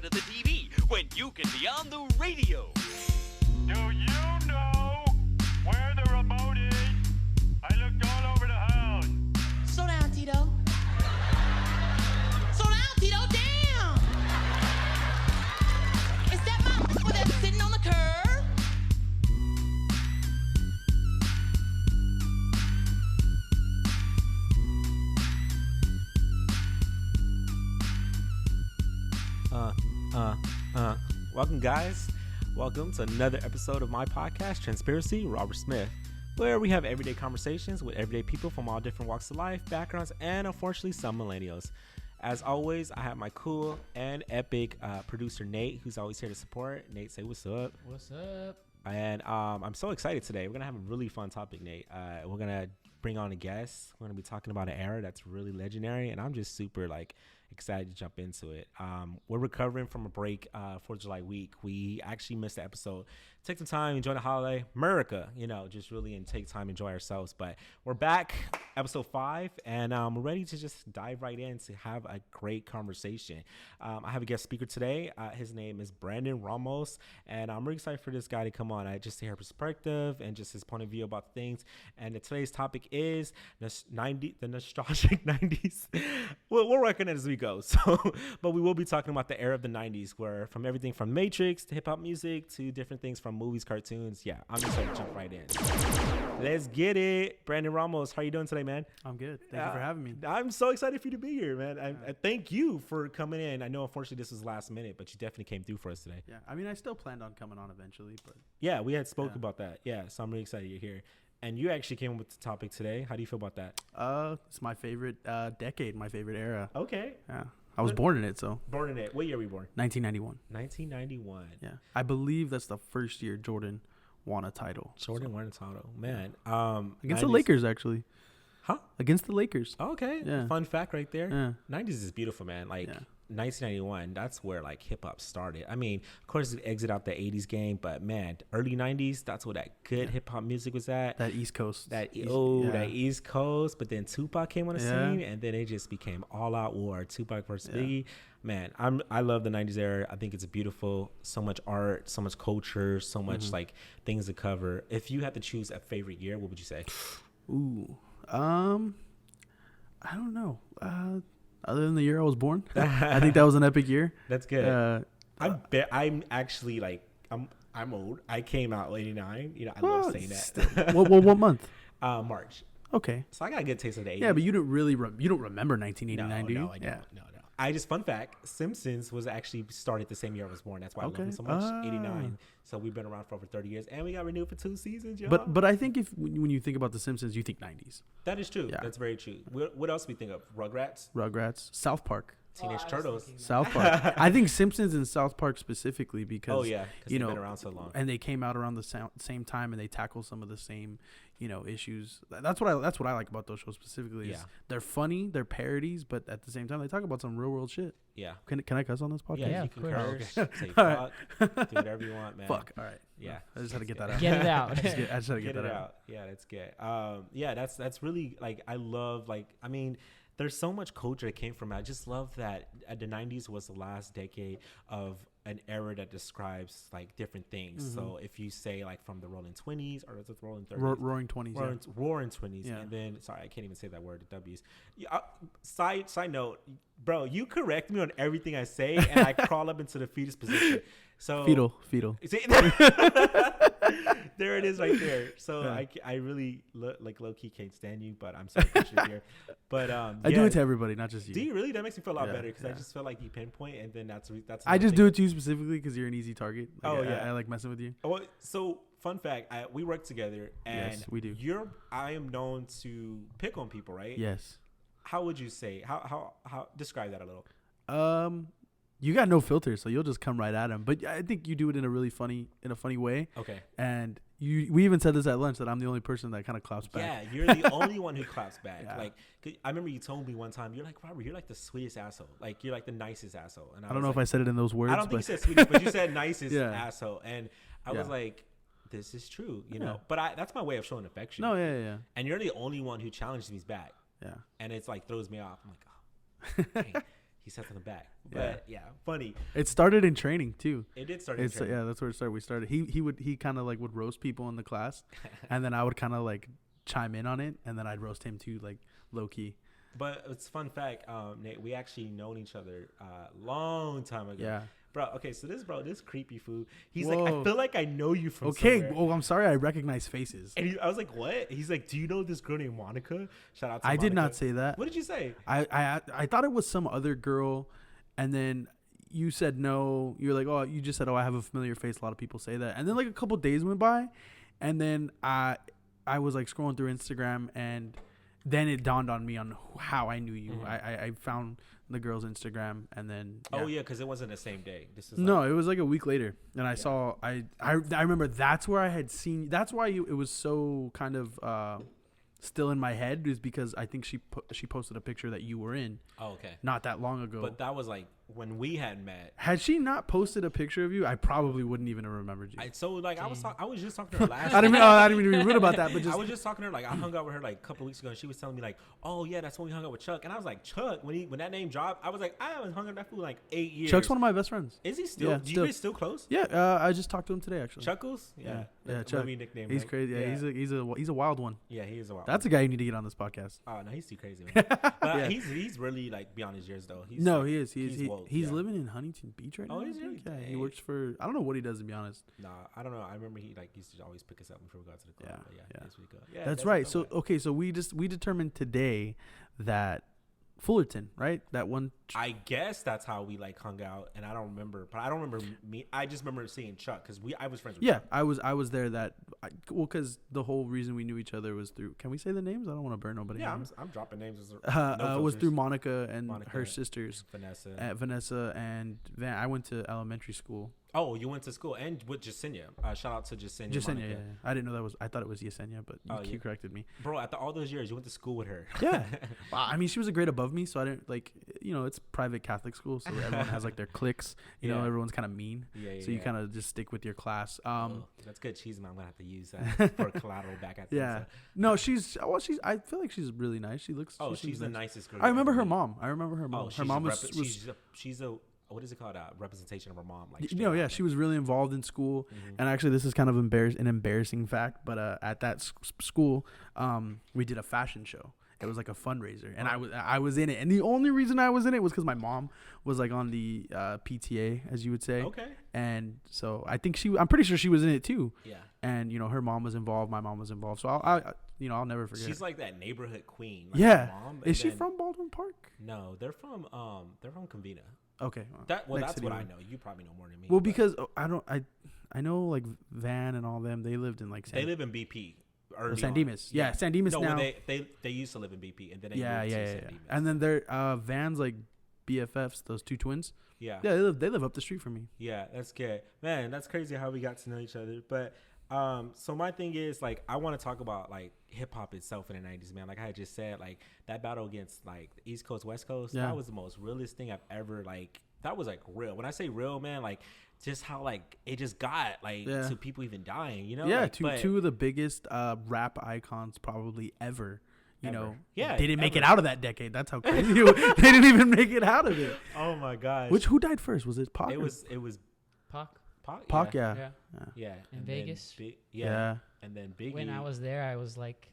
front of the TV when you can be on the radio. Do you know where the remote is? I looked all over the house. Slow down, Tito. Slow down, Tito. Damn! Is that my that's sitting on the curb? Welcome, guys. Welcome to another episode of my podcast, Transparency, Robert Smith, where we have everyday conversations with everyday people from all different walks of life, backgrounds, and unfortunately, some millennials. As always, I have my cool and epic producer, Nate, who's always here to support. Nate, say what's up. What's up? And I'm so excited today. We're going to have a really fun topic, Nate. We're going to bring on a guest. We're going to be talking about an era that's really legendary, and I'm just super, excited to jump into it. We're recovering from a break for July week. We actually missed the episode. Take some time, enjoy the holiday. America, just really and take time, enjoy ourselves. But we're back, episode 5, and we're ready to just dive right in to have a great conversation. I have a guest speaker today. His name is Brandon Ramos, and I'm really excited for this guy to come on. Just to hear perspective and just his point of view about things. And today's topic is the nostalgic 90s. We'll work on it as we go. But we will be talking about the era of the 90s, where from everything from Matrix to hip hop music to different things from movies, cartoons. Yeah, I'm just going to jump right in. Let's get it. Brandon Ramos, how are you doing today, man? I'm good. Thank you for having me. I'm so excited for you to be here, man. I thank you for coming in. I know, unfortunately, this was last minute, but you definitely came through for us today. Yeah, I mean, I still planned on coming on eventually, but yeah, we had spoke about that. Yeah, so I'm really excited you're here. And you actually came up with the topic today. How do you feel about that? It's my favorite decade, my favorite era. Okay. Yeah, I was born in it, so. Born in it. What year were you born? 1991. 1991. Yeah, I believe that's the first year Jordan won a title. Jordan won a title, man. Against the Lakers, actually. Huh? Against the Lakers. Okay. Yeah. Fun fact right there. Yeah. 90s is beautiful, man. 1991, that's where hip hop started. I mean, of course, it exit out the 80s game, but man, early 90s, that's where that good hip hop music was at. That East Coast. That East Coast. But then Tupac came on the scene, and then it just became all out war. Tupac versus Biggie. Man, I love the 90s era. I think it's beautiful. So much art, so much culture, so much things to cover. If you had to choose a favorite year, what would you say? Ooh, I don't know. Other than the year I was born, I think that was an epic year. That's good. I'm actually I'm old. I came out in '89. I love saying that. What month? March. Okay. So I got a good taste of the 80s. Yeah, but you don't really you don't remember 1989, do you? No, I don't. No. I just fun fact: Simpsons was actually started the same year I was born. That's why I love it so much. 89. So we've been around for over 30 years, and we got renewed for 2 seasons, y'all. But I think when you think about The Simpsons, you think 90s. That is true. Yeah. That's very true. What else we think of? Rugrats, South Park. Teenage Turtles. South Park. I think Simpsons and South Park specifically because they've been around so long, and they came out around the same time, and they tackle some of the same issues. That's what I like about those shows specifically. Is they're funny, they're parodies, but at the same time they talk about some real world shit. Yeah. Can I cuss on this podcast? Yeah, you can curse, say fuck, do whatever you want, man. Fuck. All right. Yeah. I just had to get that out. Get it out. I just had to get that out. Yeah, that's good. That's really I love I mean, there's so much culture that came from it. I just love that the 90s was the last decade of an era that describes different things. Mm-hmm. So if you say from the Rolling 20s or is it the Rolling 30s? Roaring 20s. Roaring 20s. Yeah. And then, sorry, I can't even say that word, the W's. Side note, bro, you correct me on everything I say and I crawl up into the fetus position. So fetal. There it is right there. So I really low key can't stand you, but I'm sorry that you're here. But I do it to everybody, not just you. Do you really? That makes me feel a lot better because I just feel like you pinpoint, and then that's. I just do it to you specifically because you're an easy target. I like messing with you. Oh, so fun fact, we work together, and yes, we do. I am known to pick on people, right? Yes. How would you say? How describe that a little? You got no filter, so you'll just come right at him. But I think you do it in a funny way. Okay. And we even said this at lunch that I'm the only person that kind of claps back. Yeah, you're the only one who claps back. Yeah. I remember you told me one time, you're like, Robert, you're the sweetest asshole. You're the nicest asshole. And I don't know if I said it in those words. I don't think you said sweetest, but you said nicest asshole. And I was like, this is true, you know. But that's my way of showing affection. No, yeah. And you're the only one who challenges me back. Yeah. And it's throws me off. I'm like, oh, dang. He sat on the back. Yeah. But yeah, funny. It started in training too. It did start in It's training. yeah, that's where it started. We started. He kind of like would roast people in the class, and then I would kind of like chime in on it, and then I'd roast him too, like low key. But it's a fun fact, Nate, we actually known each other long time ago. Yeah. Bro, okay, so this creepy fool. He's like, Whoa. I feel like I know you from Okay. somewhere. Oh, I'm sorry. I recognize faces. And I was like, what? He's like, do you know this girl named Monica? Shout out to I Monica. did not say that. What did you say? I thought it was some other girl, and then you said no. You were like, oh, you just said, oh, I have a familiar face. A lot of people say that. And then like a couple days went by, and then I was like scrolling through Instagram, and then it dawned on me on how I knew you. Mm-hmm. I found the girl's Instagram, and then Oh yeah, because it wasn't the same day. This is no, it was like a week later, and I saw I remember that's where I had seen. That's why it was so kind of still in my head, is because I think she posted a picture that you were in. Oh, okay. Not that long ago. But that was like when we had met. Had she not posted a picture of you, I probably wouldn't even have remembered you. I was just talking to her last. I didn't mean to be rude about that, but just I was just talking to her, like, I hung out with her like a couple weeks ago, and she was telling me like, oh yeah, that's when we hung out with Chuck, and I was like, Chuck, when that name dropped, I was like, I haven't hung out with that fool in like 8 years. Chuck's one of my best friends. Is he still? Yeah, Do still. you guys still close? Yeah, I just talked to him today actually. Chuckles? Yeah, That's Chuck. my nickname. He's right? crazy. Yeah, he's a wild one. Yeah, he is a wild. That's a guy you need to get on this podcast. Oh no, he's too crazy, man. But Yeah. he's really like beyond his years though. He's No, like, he is. He's woke, he's yeah. living in Huntington Beach right now. Oh, I is he? think. Yeah, he Dang. works for. I don't know what he does, to be honest. Nah, I don't know. I remember he like used to always pick us up before we got to the club. Yeah, But yeah. that's pretty cool. Yeah, That's a right. dope So guy. okay, so we determined today that Fullerton, right? That one. I guess that's how we like hung out, and I don't remember. But I don't remember me. I just remember seeing Chuck because I was friends with Yeah, Chuck. I was there. Because the whole reason we knew each other was through. Can we say the names? I don't want to burn nobody. Yeah, out. I'm dropping names. As It was filters. through Monica and Monica, her sisters, Vanessa. Vanessa and Van. I went to elementary school. Oh, you went to school and with Jasenia. Shout out to Jasenia. Jasenia, Monica. yeah. I didn't know that was. I thought it was Yesenia, but you corrected me. Bro, after all those years, you went to school with her. Yeah, well, I mean, she was a grade above me, so I didn't like. It's private Catholic school, so everyone has like their cliques. You know, Yeah. everyone's kind of mean. Yeah, So you kind of just stick with your class. Oh, that's good cheese, man. I'm gonna have to use that for collateral back at. Yeah. So. No, she's. I feel like she's really nice. She looks. Oh, she she's seems the nice. nicest girl. I remember you her ever mom. Oh, her mom was. she's a what is it called? A representation of her mom. Like Yeah, she was really involved in school, and actually, this is kind of an embarrassing fact. But at that school, we did a fashion show. It was like a fundraiser, and I was in it. And the only reason I was in it was because my mom was like on the PTA, as you would say. Okay. And so I'm pretty sure she was in it too. Yeah. And her mom was involved, my mom was involved. So I'll never forget. She's like that neighborhood queen. Like yeah. her mom, Is she from Baldwin Park? No, they're from Convina. Okay. That's city what I over. know. You probably know more than me. Well, but because I know like Van and all them. They lived in like they live in BP. San Dimas. Yeah, San Dimas no, now. they used to live in BP, and then they moved to San Dimas. And then their Van's like BFFs, those two twins. Yeah. Yeah, they live up the street from me. Yeah, that's good. Man, that's crazy how we got to know each other. But so my thing is like I want to talk about like hip hop itself in the 90s, man. Like I had just said, like that battle against like the East Coast, West Coast, that was the most realest thing I've ever like that was like real. When I say real, man, like just how like it just got like to people even dying, Yeah, like, two of the biggest rap icons probably ever. Yeah, didn't make it out of that decade. That's how crazy they didn't even make it out of it. Oh my gosh. Who died first? Was it Pac? It was Pac. Pac, yeah. Yeah. In Vegas. Yeah. And then Biggie. When I was there, I was like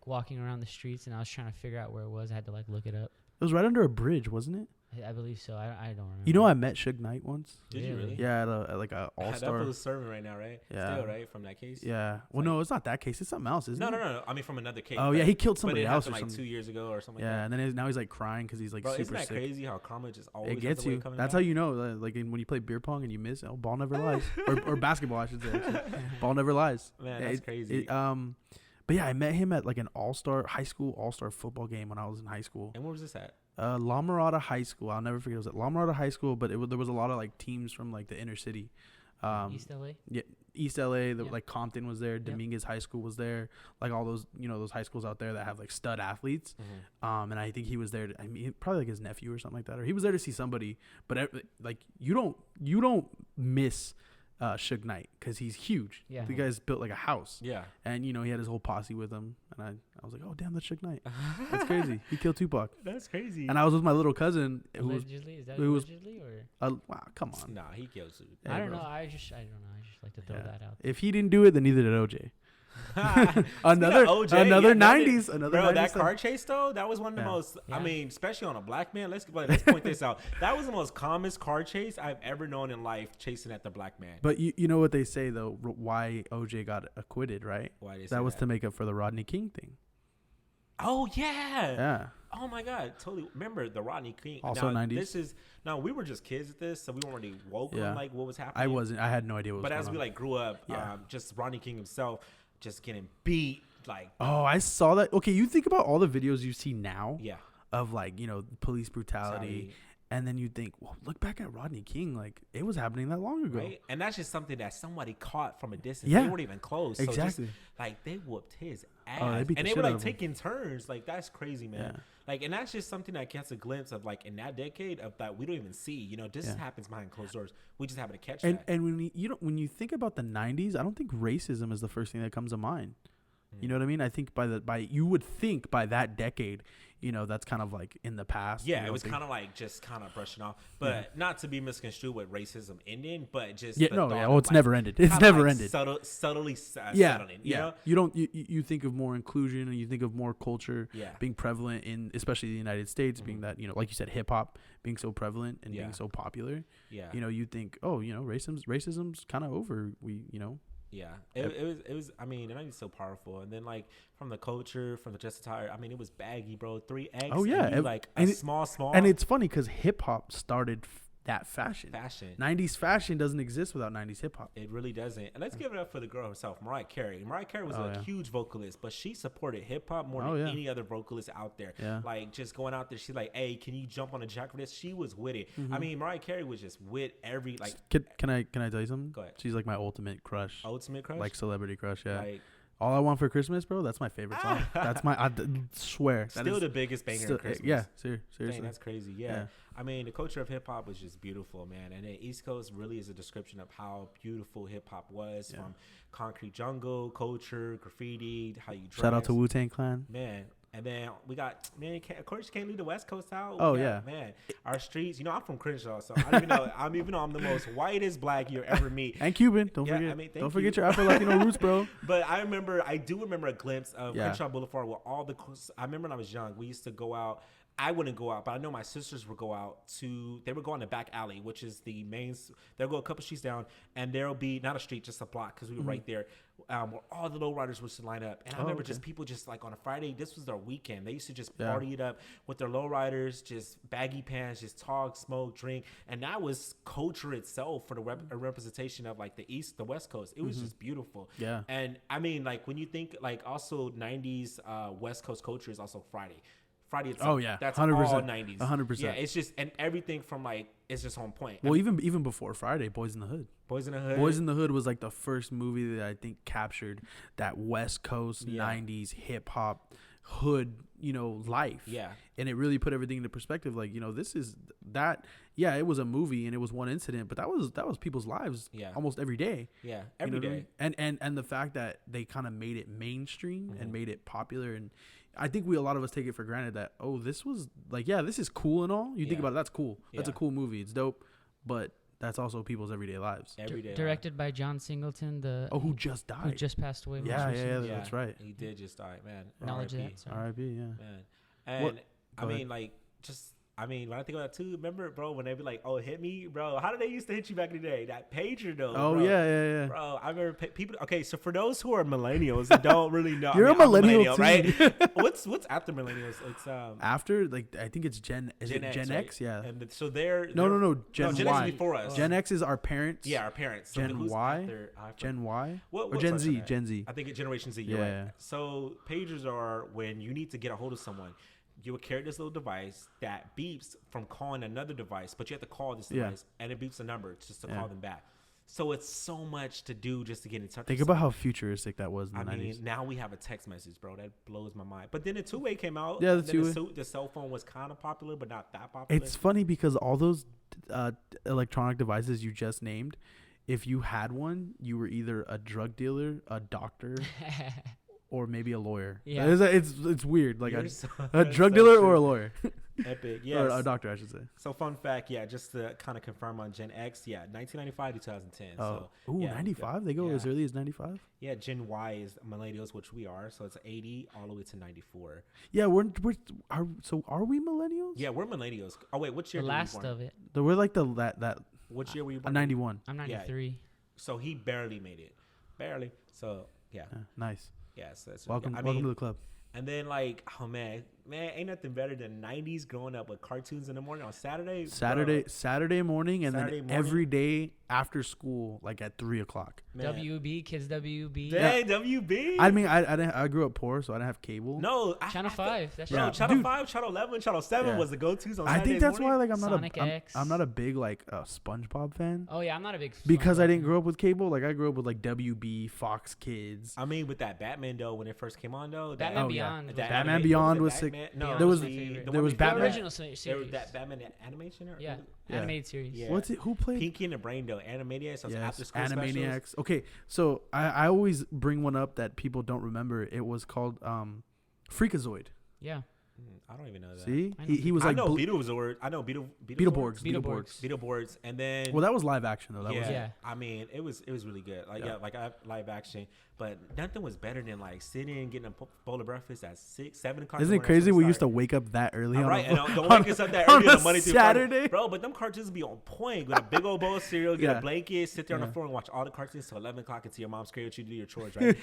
walking around the streets, and I was trying to figure out where it was. I had to like look it up. It was right under a bridge, wasn't it? I believe so. I don't remember. I met Suge Knight once. Did you really? Yeah, at like a all-star. That was serving right now, right? Yeah. Still, right? From that case? Yeah. Well, no, it's not that case. It's something else, isn't it? No. I mean, from another case. Oh, yeah, he killed somebody else else or like something. 2 years ago or something Yeah, like that. and then now he's like crying because he's like Bro, super isn't that sick. crazy how karma just always It gets has a way you. of coming That's back? how you know. Like when you play beer pong and you miss, ball never lies. or basketball, I should say. Actually. Ball never lies. Man, that's crazy. But yeah, I met him at like an high school all-star football game when I was in high school. And where was this at? La Mirada High School. I'll never forget. It was at La Mirada High School, but there was a lot of like teams from like the inner city. East LA. Yeah, East LA. Like Compton was there. Dominguez High School was there. Like all those, those high schools out there that have like stud athletes. And I think he was there. Probably like his nephew or something like that, or he was there to see somebody. But like you don't miss Suge Knight because he's huge. Yeah. The guy's built like a house. Yeah. And he had his whole posse with him, and I was like, oh damn, that's Suge Knight. That's crazy. He killed Tupac. That's crazy. And I was with my little cousin who was Allegedly, is that who was- allegedly or? wow, come on. Nah, he kills it. Yeah, I don't bro. know. I don't know. I just like to throw Yeah. that out. If he didn't do it, then neither did OJ. Speaking Another of OJ, another yeah, that 90s, another Bro, 90s that stuff. car chase though, that was one of the Yeah. most. I Yeah. mean, especially on a black man. Let's point this out. That was the most calmest car chase I've ever known in life, chasing at the black man. But you know what they say though, why OJ got acquitted, right? Why they say That was to make up for the Rodney King thing. Oh yeah. Yeah. Oh my God, totally. Remember the Rodney King? Also now, 90s. We were just kids at this, so we weren't really woke Yeah. on like what was happening. I wasn't. I had no idea what was But going as we on. like grew up, Yeah. just Rodney King himself just getting beat, like Oh, I saw that. Okay, you think about all the videos you see now yeah, of like, police brutality, and then you think, well, look back at Rodney King. Like, it was happening that long ago. right? And that's just something that somebody caught from a distance. Yeah. They weren't even close. So Exactly. just, like they whooped his ass, Oh, they beat the and they shit were out like of him. taking turns. Like that's crazy, man. Yeah. Like, and that's just something that gets a glimpse of like in that decade of that we don't even see. This Yeah. happens behind closed doors. We just happen to catch And that. and when you think about the 90s, I don't think racism is the first thing that comes to mind. You know what I mean? I think you would think by that decade, that's kind of like in the past. Yeah, it was kind of like just kind of brushing off, but not to be misconstrued with racism ending, but just Yeah, the no, thought yeah. of, Oh, it's like, never ended. It's kinda, never like, ended. Subtly Yeah, settling. yeah. You don't. You think of more inclusion, and you think of more culture Yeah. being prevalent in, especially the United States, being that like you said, hip hop being so prevalent and Yeah. being so popular. Yeah. You think, oh, racism's kind of over. Yeah, it was. I mean, it made me so powerful. And then like from the culture, from the just attire. I mean, it was baggy, bro. 3X. Oh, yeah. and you, like a And it- small. And it's funny because hip hop started that fashion. fashion. 90s fashion doesn't exist without 90s hip hop. It really doesn't. And let's give it up for the girl herself, Mariah Carey. Mariah Carey was Oh, a yeah. huge vocalist, but she supported hip hop more Oh, than yeah. any other vocalist out there. Yeah. Like just going out there, she's like, "Hey, can you jump on a jack for this?" She was with it. Mm-hmm. I mean, Mariah Carey was just with every like Can I tell you something? Go ahead. She's like my ultimate crush, ultimate crush. like celebrity crush. Yeah. Like, All I Want for Christmas, bro. That's my favorite song. That's I swear. That still is the biggest banger still- of Christmas. Yeah, Dang, seriously. that's crazy. Yeah. Yeah. I mean, the culture of hip hop was just beautiful, man. And the East Coast really is a description of how beautiful hip hop was, Yeah. from concrete jungle culture, graffiti, how you dress. Shout out to Wu-Tang Clan. Man. And then we got, man, of course you can't leave the West Coast out. Oh, We yeah. got, man. Our streets, I'm from Crenshaw, so I don't even know. Even though I'm the most whitest black you'll ever meet. And Cuban. Don't Yeah, forget. I mean, thank Don't forget you. your Afro Latino roots, bro. But I do remember a glimpse of Yeah. Crenshaw Boulevard with all the. I remember when I was young, we used to go out. I wouldn't go out, but I know my sisters would go out they would go on the back alley, which is the main. They'll go a couple streets down, and there'll be not a street, just a block, because we were right there, where all the lowriders used to line up. And I remember just people just like on a Friday, this was their weekend. They used to just Yeah. party it up with their lowriders, just baggy pants, just talk, smoke, drink, and that was culture itself for a representation of like the East, the West Coast. It was just beautiful. Yeah. And I mean, like when you think like also 90s West Coast culture is also Friday. Friday itself. Oh, yeah. That's 100%. all 90s. 100%. Yeah, it's just, and everything from like, it's just on point. Well, even before Friday, Boys in the Hood. Boys in the Hood. Boys in the Hood was like the first movie that I think captured that West Coast Yeah. 90s hip hop hood, life. Yeah. And it really put everything into perspective. Like, this is that. Yeah, it was a movie and it was one incident, but that was people's lives. Yeah. Almost every day. Yeah, You every know what I day. mean? And the fact that they kind of made it mainstream Mm-hmm. and made it popular, and I think a lot of us take it for granted that this was like, yeah, this is cool and all. You think Yeah. about it, that's cool. That's a Yeah. cool movie. It's dope, but that's also people's everyday lives. Every day. Directed by John Singleton, Who just died? who just passed away. most Yeah, recently. yeah, that's right. He did just die, man. Acknowledge R.I.P. that. Sorry. R.I.P. Yeah. Man. And What- I go mean, ahead. like, just, when I think about that too, remember, bro, when they be like, "Oh, hit me, bro." How did they used to hit you back in the day? That pager, though. Oh, bro. yeah. Bro, I remember people. Okay, so for those who are millennials that don't really know, You're a I'm millennial too. right? What's after millennials? It's After, like, I think it's Gen X, Gen right? X? Yeah. And so they're No, Gen Gen Y. X is before us. Gen X is our parents. Yeah, our parents. So Gen who's Y? after? Gen Y? What Or Gen touch on Z? that? Gen Z. I think it's Generation Z. You're Yeah. right. So pagers are when you need to get a hold of someone. You would carry this little device that beeps from calling another device, but you have to call this Yeah. device, and it beeps a number just to Yeah. call them back. So it's so much to do just to get in touch. Think with about someone. how futuristic that was in the I 90s. mean, now we have a text message, bro. That blows my mind. But then the two-way came out. Yeah, the and then two-way. the cell phone was kind of popular, but not that popular. It's funny because all those electronic devices you just named, if you had one, you were either a drug dealer, a doctor, or maybe a lawyer. Yeah. It's weird. Like You're a drug so dealer true. or a lawyer. Epic. Or Yes. a doctor, I should say. So fun fact, yeah, just to kind of confirm on Gen X, yeah, 1995 to 2010. Oh, So, ooh, yeah, 95? They go yeah. as early as 95? Yeah, Gen Y is millennials, which we are. So it's 80 all the way to 94. Yeah, are we millennials? Yeah, we're millennials. Oh wait, which year? The were you last born? of it. We're like that Which year were you born? 91. I'm Yeah. 93. So he barely made it, barely. So yeah, Yeah, nice. yeah. So that's Welcome, I welcome mean, to the club. and then like, oh man, ain't nothing better than 90s growing up with cartoons in the morning on Saturday. Saturday morning, and Saturday then morning? every day after school, like at 3:00. Man. WB, Kids WB. Dang, WB. I mean, I grew up poor, so I didn't have cable. No, Channel 5. That's Bro, Yeah. Channel Dude. 5, Channel 11, Channel 7 Yeah. was the go-tos on I Saturdays think that's morning. why like Sonic X. I'm not a big like SpongeBob fan Oh, yeah. I'm not a big because I SpongeBob didn't fan. grow up with cable. Like I grew up with like WB, Fox Kids. I mean, with that Batman though, when it first came on though, Batman Oh, yeah. Beyond. was that my Batman anime- Beyond it was sick. Batman? No, Beyond There was- my favorite. there was The Batman- original series. There was that Batman animation or Yeah. Yeah. Animated series. Yeah. What's it? Who played? Pinky and the Brain though, Animaniacs. So it's after Yes, school specials. Animaniacs. Okay, so I always bring one up that people don't remember. It was called Freakazoid. Yeah. I don't even know that. See, I know he was like I know blue- Beetleborgs. I know Beetleborgs. Beetleborgs, and then Well, that was live action though. That was Yeah. I mean, it was really good. Like Yeah. like I live action, but nothing was better than like sitting and getting a bowl of breakfast at 6, 7 o'clock. Isn't it crazy? We used to wake up that early. All on right, a, and don't on wake us up that on early a on a Monday through Friday. Saturday. Bro. But them cartoons be on point. With a big old bowl of cereal, get Yeah. a blanket, sit there on Yeah. the floor and watch all the cartoons till 11 o'clock until your mom scared you to do your chores. Right?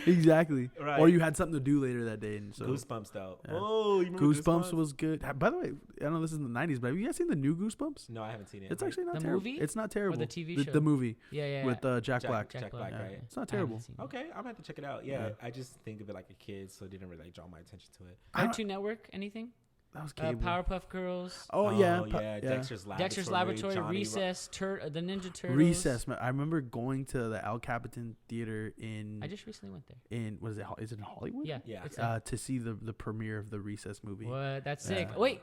Exactly. Right. Or you had something to do later that day. And so Goosebumps though. Yeah. Oh, you remember Goosebumps was good. By the way, I know this is in the 90s, but have you guys seen the new Goosebumps? No, I haven't seen it. It's actually not The terrible. movie? It's not terrible. the TV the, show? the movie Yeah, yeah. with Jack Black. Jack Black, Yeah. right? It's not I haven't terrible. seen it. Okay, I'm gonna have to check it out. Yeah, Yeah. I just think of it like a kid, so it didn't really draw my attention to it. I don't- Cartoon Network, anything? That was cable. Powerpuff Girls, Oh yeah, yeah, Dexter's Laboratory. Dexter's Laboratory, Johnny Recess, the Ninja Turtles. Recess. Man, I remember going to the El Capitan Theater in I just recently went there. what is it? Is it in Hollywood? Yeah. Yeah. It's To see the premiere of the Recess movie. what? That's sick. Yeah. Wait,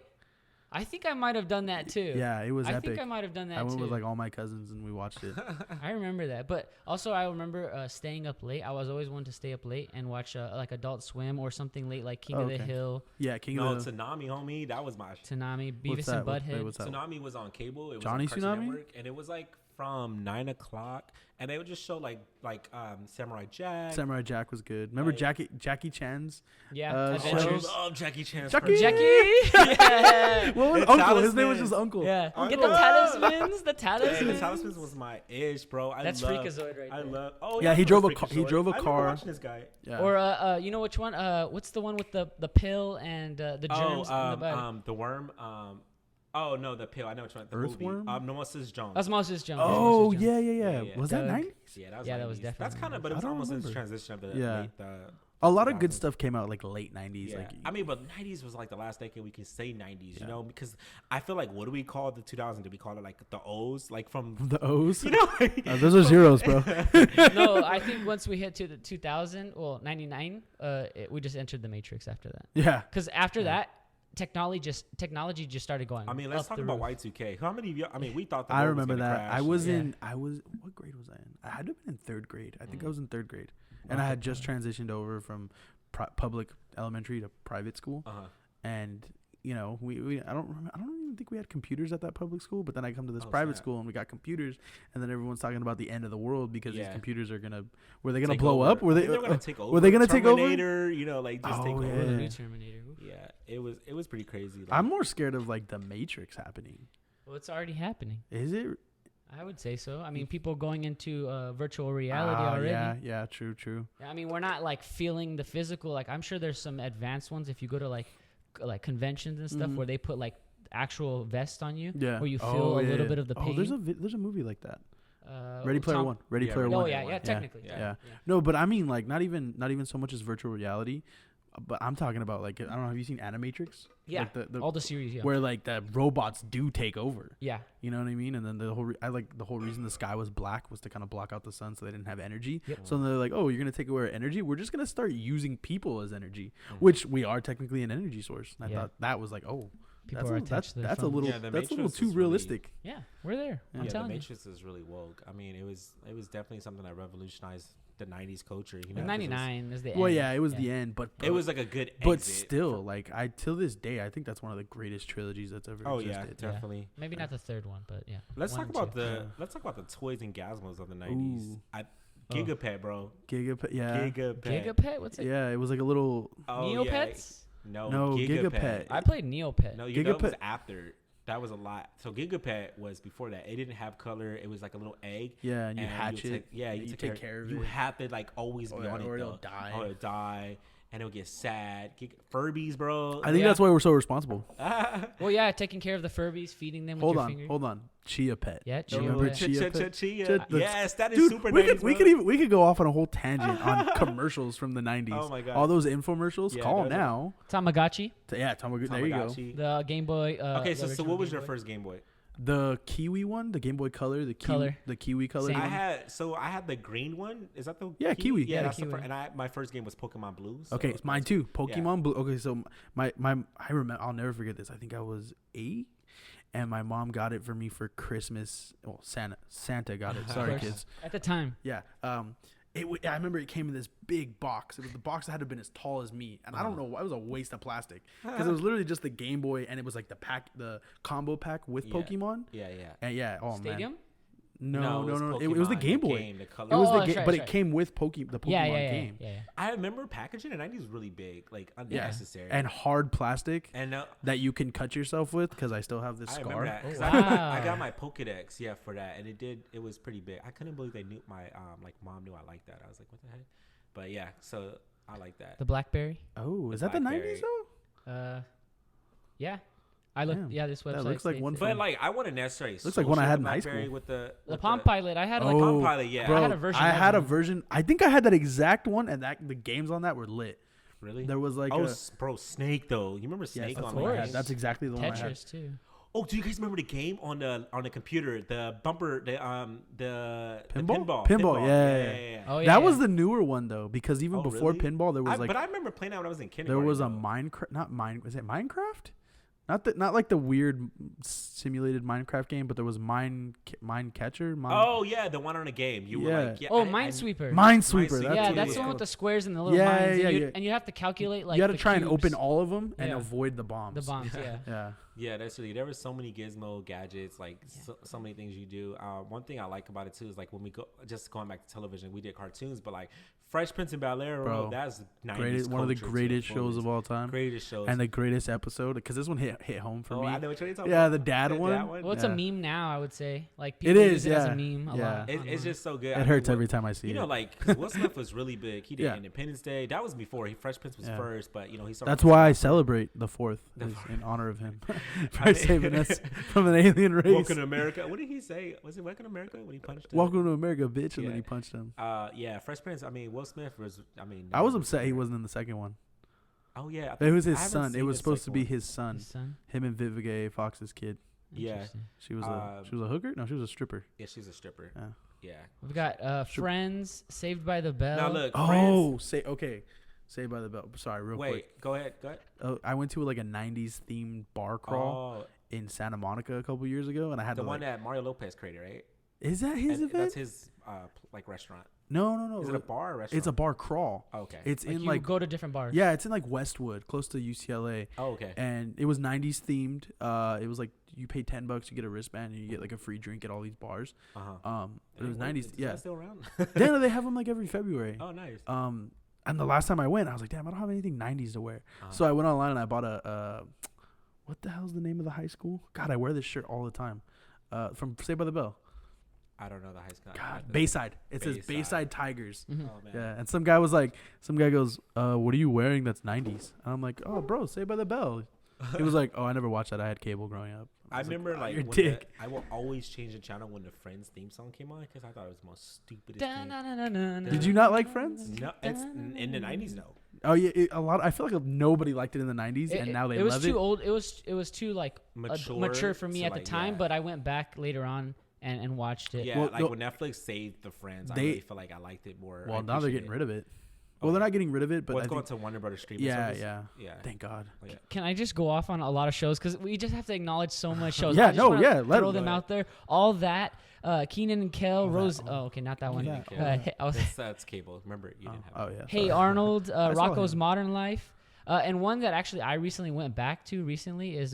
I think I might have done that too. Yeah, it was I epic. think I might have done that I went too. with like all my cousins and we watched it. I remember that, but also I remember staying up late. I was always one to stay up late and watch like Adult Swim or something late, like King of the Okay. Hill, Yeah, King No, of the Tsunami, homie. That was my. Tsunami, What's Beavis that? and Butthead. What's that? Tsunami was on cable. It was Johnny on Cartoon Tsunami? Network, and it was like from 9 o'clock, and they would just show like Samurai Jack. Samurai Jack was good. Remember Like- Jackie Chan's? Yeah, Oh, Adventures. I love Jackie Chan's Jackie! cartoons. Jackie. yeah. What was The Uncle? His name was Talismans. just Uncle. Yeah. Uncle. Get the talismans. The Yeah, talismans. the Talismans was my ish, bro. That's Freakazoid right I there. love. Oh Yeah, I he remember drove a Freakazoid. drove a I remember car. watching this guy. Yeah. Or you know which one? What's the one with the pill and the germs in the body? The worm. Oh no, the pill. I know which one. The Earthworm? movie. No, Mrs. Jones. Osmosis Jones. Oh Osmosis Jones. yeah. Yeah. Was that Doug. 90s? Yeah, that was. Yeah, that was 90s. That's definitely kind of, but it I was don't almost in the remember. transition of the Yeah. late. A lot of good 2000s. stuff came out like late 90s. Yeah. Like I mean, but 90s was like the last decade we can say 90s, Yeah. you know, because I feel like, what do we call the 2000s? Do we call it like the O's? Like from, the O's. you know? Those are zeros, bro. No, I think once we hit to the 2000, well, 99, we just entered the matrix after that. Yeah. Because after that, technology just started going. I mean, let's up talk the about roof. Y2K. How many of you, I mean, we thought the I world was remember gonna that. crash. What grade was I in? I had to have been in third grade. I think I was in third grade. And I had just transitioned over from public elementary to private school. Uh-huh. And you know, I don't even think we had computers at that public school, but then I come to this Oh, private snap. school and we got computers, and then everyone's talking about the end of the world because these Yeah. computers are were they gonna Take blow over. up? Were they I think they were gonna take over? Were they gonna take over? Terminator, you know, like just take Oh, over. Oh, the yeah. new Terminator. Oof. Yeah, it was pretty crazy. Like, I'm more scared of like the Matrix happening. Well, it's already happening. Is it? I would say so. I mean, people going into virtual reality already. Yeah, true. I mean, we're not like feeling the physical. Like, I'm sure there's some advanced ones if you go to like conventions and stuff Mhm. where they put like actual vest on you, Yeah. where you feel a little bit of the pain. Oh, there's a movie like that. Ready Ready Player One. Ready Player Oh One. yeah, technically. Yeah. No, but I mean like not even so much as virtual reality, but I'm talking about like I don't know. Have you seen Animatrix? Yeah. Like the All the series. Yeah. where like the robots do take over. Yeah. You know what I mean? And then the whole reason the sky was black was to kind of block out the sun so they didn't have energy. Yep. So they're like, oh, you're gonna take away our energy. We're just gonna start using people as energy, Mhm. which we are technically an energy source. And I Yeah. thought that was like, oh, People That's are a, attached that's to their that's a phones. little Yeah, the that's a little Matrix too is really- realistic. Yeah, we're there. I'm Yeah, the telling you. Matrix is really woke. I mean, it was definitely something that revolutionized the '90s culture. You know, The 'cause '99 is the Well, end. yeah, it was the end, but It was like a good. but exit. still, like I till this day, I think that's one of the greatest trilogies that's ever Oh yeah, existed. definitely. Maybe not the third one, but yeah. Let's One talk and about two. the Yeah. let's talk about the toys and gizmos of the '90s. Ooh. Gigapet, bro. Gigapet, yeah, Gigapet. Gigapet. What's it? yeah, it was like a little. Oh, yeah. Neopets. No, No, Gigapet. Gigapet. I played Neopet. No, you know it was Gigapet- after. That was a lot. So Gigapet was before that. It didn't have color. It was like a little egg. Yeah, and you and hatch would it. take- yeah, and you you take take care of You it. have to like always be on it or though. it'll die. Or it'll die, and it'll get sad. Furbies, bro. I think Yeah. that's why we're so responsible. Well, yeah, taking care of the Furbies, feeding them Hold with your on, finger. hold on. Chia Pet. Yeah, Do you Chia remember Pet. Chia Pet? Chia. Chia- Yes, that is Dude, super we 90s, could we bro. could even we could go off on a whole tangent on commercials from the '90s. Oh my God. All those infomercials. Yeah, Call those now. Tamagotchi, Yeah, Tamagotchi. There you go. Tamagotchi. the Game Boy. Okay, the so original what was Game your Boy. first Game Boy? The Kiwi one, the Game Boy Color, the Color. the Kiwi Color. Same. I one. had the green one. Is that the Yeah, Kiwi. Yeah, Yeah, the that's the Kiwi. first. And my first game was Pokemon Blue. So Okay, mine that's- too. Pokemon Blue. Okay, so my I remember. I'll never forget this. I think I was 8, and my mom got it for me for Christmas. Well, Santa got it. Sorry, course. kids. At the time. Yeah. I remember it came in this big box. It was the box that had to have been as tall as me, and I don't know. It was a waste of plastic because it was literally just the Game Boy, and it was like the combo pack with Yeah. Pokemon. Yeah. And yeah, oh Stadium. man, no. It was the Pokemon, Game Boy. the color. It was Oh, the that's game, right, but that's it right. came with the Pokemon Yeah. game. I remember packaging in the 90s was really big, like Yeah, unnecessary. and hard plastic And that you can cut yourself with because I still have this I scar. remember that. 'cause Oh, I wow. got my Pokedex, yeah, for that, and it was pretty big. I couldn't believe they knew my like mom knew I liked that. I was like, what the heck? But yeah, so I like that. The BlackBerry. Oh, is The that the Blackberry. 90s though? Yeah. I looked. Damn. Yeah, this website. That looks like states one it. But like, I wouldn't necessarily. Looks like one I associate had the in high BlackBerry school. with the The Palm Pilot. I had like Palm Pilot, yeah. Bro, I had a version I of had a one. version. I think I had that exact one, and that the games on that were lit. really. There was like oh, a bro, Snake though. You remember yes, Snake that's on the the one I course. had. That's exactly the one I had. Tetris too. Oh, do you guys remember the game on the computer? The bumper, the Pinball? pinball. Pinball, yeah. Oh yeah. That yeah. was the newer one though, because even Oh, before really? pinball, there was like but I remember playing that when I was in there kindergarten. was a though. Minecraft. Not mine. Was it Minecraft? Not like the weird simulated Minecraft game, but there was Mine Catcher. Oh yeah, the one on a game. You were Yeah. like, yeah. Oh, I- Minesweeper. Minesweeper. Minesweeper. That's Yeah, what that's it the was one with the called. squares and the little Yeah, mines, yeah, and, yeah. and you have to calculate like you had to the try and cubes. open all of them and Yeah. avoid the bombs. the bombs. Yeah. Yeah. Yeah, that's really. There were so many gizmo gadgets, like so many things you do. One thing I like about it too is like when we go, just going back to television, we did cartoons, but like Fresh Prince and Bel-Air, Bro, that's 90s Greatest, one of the culture to greatest the shows of fullest. all time. Greatest shows. And the greatest episode, because this one hit home for oh, me. I know what you're talking Yeah, about. the dad one. Well, it's Yeah. a meme now. I would say like It people is, use it as yeah. a meme a Yeah. lot. It's online. just so good. It I hurts mean, every time I see you it. know, like 'cause Will Smith was really big. He did Yeah. Independence Day. That was before Fresh Prince was Yeah. first, but you know he started. That's why I celebrate the 4th The is 4th. in honor of him I for mean- saving us from an alien race. Welcome to America. What did he say? Was it Welcome to America when he punched him? Welcome to America, bitch, and Yeah. then he punched him. Yeah, Fresh Prince. I mean, Will Smith was. I mean, I was upset he wasn't in the second one. Oh yeah, It was his I haven't son. It seen was the supposed to second be one. his son. His son. Him and Vivica Fox's kid. Yeah. Interesting. She was a hooker. No, she was a stripper. Yeah, she's a stripper. Yeah. Yeah. We've got Friends, Saved by the Bell. Now look, Oh, Friends. Saved by the Bell. Sorry, real Wait, quick. go ahead. I went to like a '90s themed bar crawl Oh, in Santa Monica a couple years ago, and I had the to one like, that Mario Lopez created, right? is that his And event? that's his like restaurant. No. Is it a bar or restaurant? It's a bar crawl. Oh, okay. It's like in you like go to different bars. yeah, it's in like Westwood, close to UCLA. Oh, okay. And it was '90s themed. It was like you pay $10, you get a wristband, and you get like a free drink at all these bars. Uh-huh. It was '90s. Is Yeah, that still around? yeah. No, they have them like every February. Oh, nice. And the last time I went, I was like, damn, I don't have anything '90s to wear. So I went online and I bought a what the hell's the name of the high school? God, I wear this shirt all the time. From Saved by the Bell. I don't know the high school. God, Bayside. It says Bayside. Bayside Tigers. Mhm. Oh man. Yeah, and some guy goes, what are you wearing that's '90s? And I'm like, oh, bro, Saved by the Bell. He was like, oh, I never watched that. I had cable growing up. I was remember "Oh, like you're when dick. I will always change the channel when the Friends theme song came on because I thought it was the most stupidest thing. Da-na-na-na-na-na. Did you not like Friends? No, it's in the 90s no. Oh yeah, a lot. I feel like nobody liked it in the '90s, and now they it was love too it. old. It was too like mature for me to, at the like, time. yeah. But I went back later on and watched it. Yeah, Well, like no- when Netflix saved the Friends, I They- really feel like I liked it more. Well, now they're getting rid of it. Well, they're not getting rid of it, but Well, I it's going think, to Warner Brothers streaming yeah, service. yeah, Yeah. Thank God. Yeah. Can I just go off on a lot of shows because we just have to acknowledge so much shows. Yeah, I just no, wanna yeah, let throw it them go. out there. All that, Keenan and Kel, that- Rose. Oh, okay, not that one. that? I was, That's cable. Remember, you didn't have Oh it. yeah. Hey sorry. Arnold, saw Rocco's him. Modern Life, and one that actually I recently went back to recently is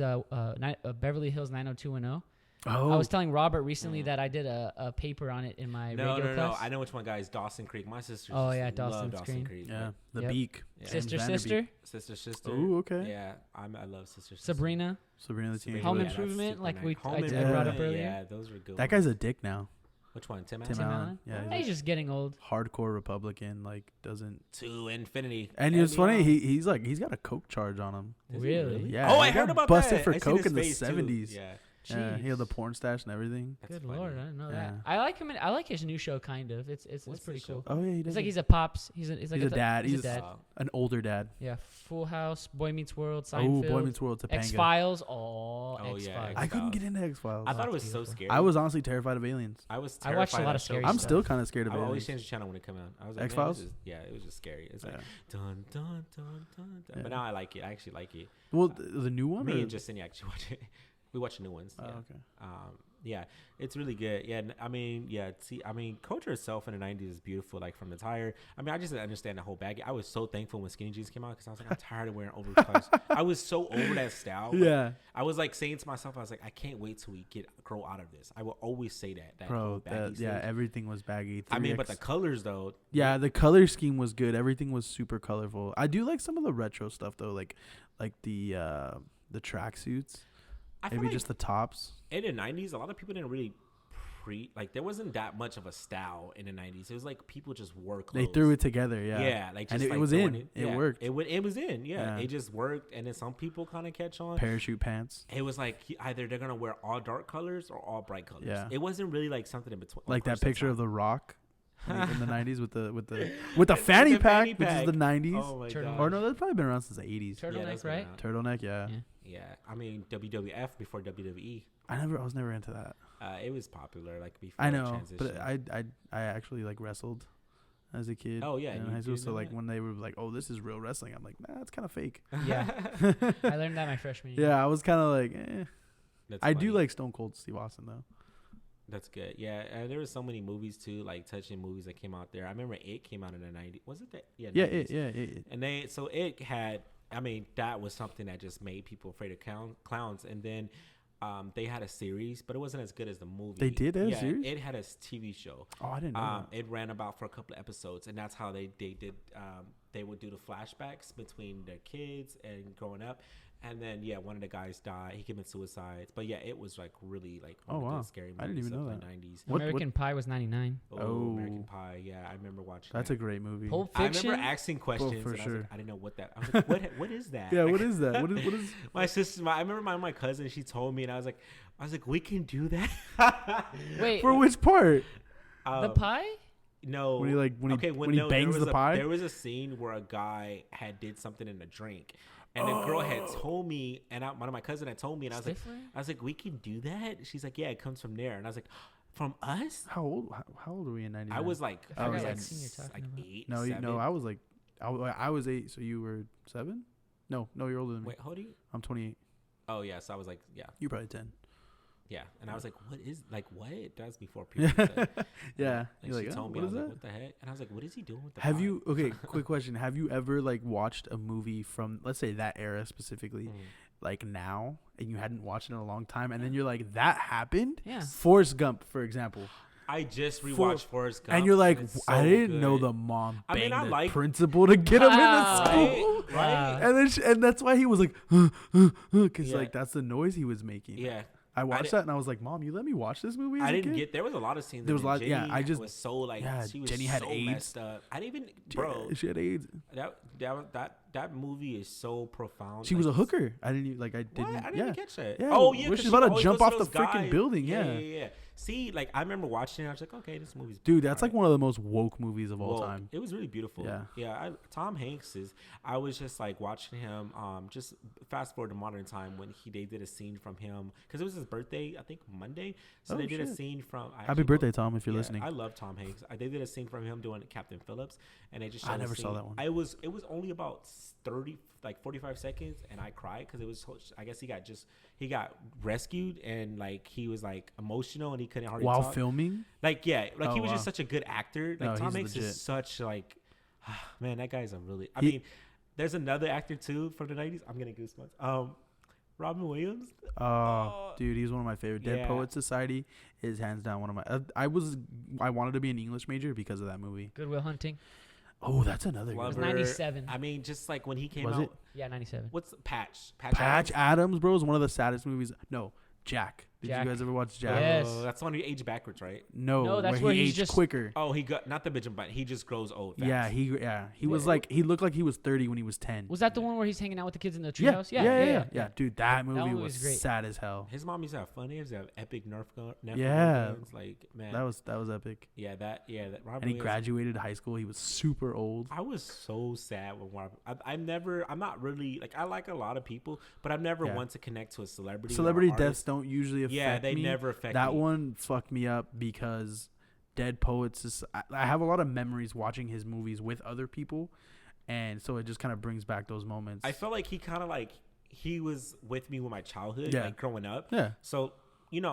Beverly Hills 90210. Oh, I was telling Robert recently that I did a paper on it in my No, radio no. class. I know which one, guys. Dawson Creek. My sister. Oh, just yeah, love Dawson's Dawson Creek. Creek. yeah, the Yep. Beak. Yeah. James Sister, Vanderbeek. sister, Ooh, okay. Yeah, I love Sister. Sabrina. Sabrina the Teenage Home Witch. Improvement, like I Improvement, brought up yeah. earlier. Yeah, those were good. That guy's a dick now. Which one? Tim Tim Allen? Allen. Yeah, He's just getting old. hardcore Republican. Like doesn't. To infinity. And it's funny. beyond. he's got a coke charge on him. Is he Really? Yeah. Oh, he I heard got about busted that. for I seen coke his in the face, too. 70s. Yeah. Yeah, he had the Jeez. porn stash and everything. That's Good funny. lord, I didn't know Yeah. that. I like him. I like his new show. Kind of. It's What's pretty the show? cool. Oh yeah, he does. It's like he's a pops. He's a a dad. He's He's a dad. an older dad. Yeah. Full House, Boy Meets World, Oh, Seinfeld, Boy Meets World, Topanga. X Files. Oh, Oh, X yeah, Files. I couldn't get into X Files. I thought it was That's so beautiful. scary. I was honestly terrified of aliens. I was. I watched a terrified lot of that scary show. I'm stuff. still kind of scared of I always aliens. changed the channel when it came out. I was like, X-Files? Man, yeah, it was just scary. It's like Yeah. dun dun dun dun. dun. Yeah. But now I like it. I actually like it. Well, the new one. Me or- and Justine actually watch it. We watch the new ones. Oh, Yeah. okay. Yeah, it's really good. Yeah, I mean, yeah. See, I mean, culture itself in the '90s is beautiful. Like from the tire. I mean, I just didn't understand the whole bag. I was so thankful when skinny jeans came out because I was like, I'm tired of wearing oversized. I was so over that style. Yeah, I was like saying to myself, I was like, I can't wait till we grow out of this. I will always say that. whole bro. baggy Yeah, stage. everything was baggy. I mean, but 3X. the colors though. Yeah, the color scheme was good. Everything was super colorful. I do like some of the retro stuff though, like the tracksuits. I feel Maybe like just the tops. in the '90s, a lot of people didn't really there wasn't that much of a style in the '90s. It was like people just wore clothes. They threw it together. Yeah. Yeah, like And just it like was throwing in. It yeah, worked. It was in. Yeah, Yeah. it just worked. And then some people kind of catch on. Parachute pants. It was like either they're gonna wear all dark colors or all bright colors. Yeah. It wasn't really like something in between. Like that course, picture that's of The Rock in the 90s with the With fanny the pack, fanny which is the pack. 90s. Oh my Turtle god. Or no, that's probably been around since the 80s. Turtleneck, that's been right? around. Turtleneck, yeah. Yeah. Yeah, I mean WWF before WWE. I was never into that. It was popular like before. I the know, transition. but I actually like wrestled as a kid. Oh, yeah, in you high school. did So know like that? when they were like, "Oh, this is real wrestling," I'm like, "Nah, it's kind of fake." Yeah. I learned that my freshman year. Yeah, I was kind of like, eh. That's I do funny. like Stone Cold Steve Austin though. That's good. Yeah, and there were so many movies too, like touching movies that came out there. I remember It came out in the '90s. Was it that? Yeah. Yeah, 90s. it. And it had. I mean, that was something that just made people afraid of clowns. And then they had a series, but it wasn't as good as the movie. They did have a series? It had a TV show. Oh, I didn't know that. It ran about for a couple of episodes, and that's how they did. They would do the flashbacks between their kids and growing up. And then one of the guys died. He committed suicide. But yeah, it was like really like one Oh, of wow. the scary movies I didn't even of know the that. '90s. What- American Pie was 99. Oh, American Oh. Pie. Yeah, I remember watching. That's that. a great movie. Pulp I Fiction. remember asking questions, for and I was sure. like, I didn't know what that. I was like, what is that? Yeah, Like, what is that? What is? my sister? I remember my cousin. She told me, and I was like, we can do that. Wait, For which part? the Um, pie? No. When he, like, when he- okay, when he there bangs was the pie? There was a scene where a guy did something in a drink, and the girl had told me, and one of my cousin had told me, and Stifler? I was like, we can do that. She's like, yeah, it comes from there, and I was like, from us? How old? How old are we in '99? I was like, I forgot what like scene you're talking about. 8. No, 7. I was like, I was 8. So you were 7? No, you're older than me. Wait, how old are you? I'm 28. Oh yeah, so I was like, yeah. You're probably 10. Yeah, and I was like, "What is what?" That's before people. Said. Yeah. And You're she like, told me, what I is was like, that? "What the heck?" And I was like, "What is he doing with the?" Have pie?" you? Okay, quick question. Have you ever like watched a movie from, let's say, that era specifically, like now, and you hadn't watched it in a long time, and then you're like, that happened? Yeah. Forrest Gump, for example. I just rewatched Forrest Gump, And you're like, it's I so didn't know good. the mom I mean, banged I the like- principal to get him into Wow. school. Right? Wow. And then and that's why he was like, because Yeah. like that's the noise he was making. Yeah, I watched did- that and I was like, Mom, you let me watch this movie? As I a didn't kid? get. There was a lot of scenes. There was in a lot- Jenny yeah, I just- was so like. yeah, she was Jenny had so AIDS. messed up. I didn't even, bro. Yeah, she had AIDS. That movie is so profound. She like, was a it's- hooker. I didn't even, like I What? didn't. I didn't yeah. even catch that. Yeah, Oh where yeah, 'cause she's she about to always jump goes off to the those freaking guys. building, Yeah, yeah. yeah, yeah. see, like I remember watching it. I was like, okay, this movie's Dude, that's alright. like one of the most woke movies of all Well, time. It was really beautiful. Yeah. Tom Hanks is. I was just like watching him. Just fast forward to modern time when they did a scene from him because it was his birthday. I think Monday. So Oh, they did a shit. scene from. Happy birthday, Tom, if you're Yeah, listening. I love Tom Hanks. They did a scene from him doing Captain Phillips, and they just. I showed a never saw scene. that one. It was only about 45 seconds, and I cried because it was. I guess he got rescued, and like he was like emotional, and he couldn't hardly While talk. filming? Like yeah, like Oh, he was wow. just such a good actor. Like No, Tom he's Hanks legit. is such like, man, that guy's a really. I He- mean, there's another actor too from the 90s. I'm getting goosebumps. Robin Williams. Dude, he's one of my favorite. Dead Yeah. Poets Society is hands down one of my. I wanted to be an English major because of that movie. Good Will Hunting. Oh, that's another good was one. 97. I mean, just like when he came Was out. it? Yeah, 97. What's Patch? Patch Adams, bro, is one of the saddest movies. No, Jack. Did Jack. you guys ever watch Jack? Yes. Oh, that's the one who aged backwards, right? No, that's where where he he's aged just- quicker. Oh, he got not the bitchin', but he just grows old. Fast. Yeah, he was like he looked like he was 30 when he was 10. Was that the one where he's hanging out with the kids in the Yeah, treehouse? yeah. Dude, that movie movie was was great. sad as hell. His mom used to have fun. He used to have epic Nerf Yeah. guns. Like man, That was epic. that Robin And he Williams- graduated high school. He was super old. I was so sad when Robin. I'm not really like I like a lot of people, but I've never Yeah. want to connect to a celebrity. or Celebrity artist. deaths don't usually affect Yeah, they me. never affect That me. one fucked me up because Dead Poets is. I have a lot of memories watching his movies with other people, and so it just kind of brings back those moments. I felt like he kind of like he was with me with my childhood, Yeah. like growing up. Yeah. So